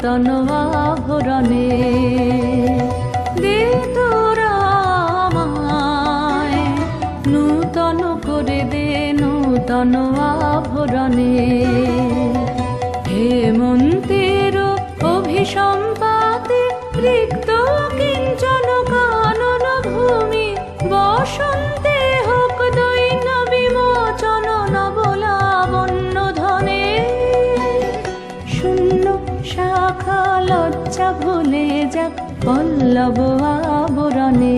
নূতন আভরণে। দে তোরা আমায় নূতন করে দে নূতন আভরণে। হেমন্তের অভিসম্পাতে রিক্ত কিঞ্চন কানন ভূমি, বসন্তে হোক দৈন্য বিমোচন নবলাবণ্য ধনে। শূন্য শাখা লজ্জা ভুলে যাক পল্লব আবরণে।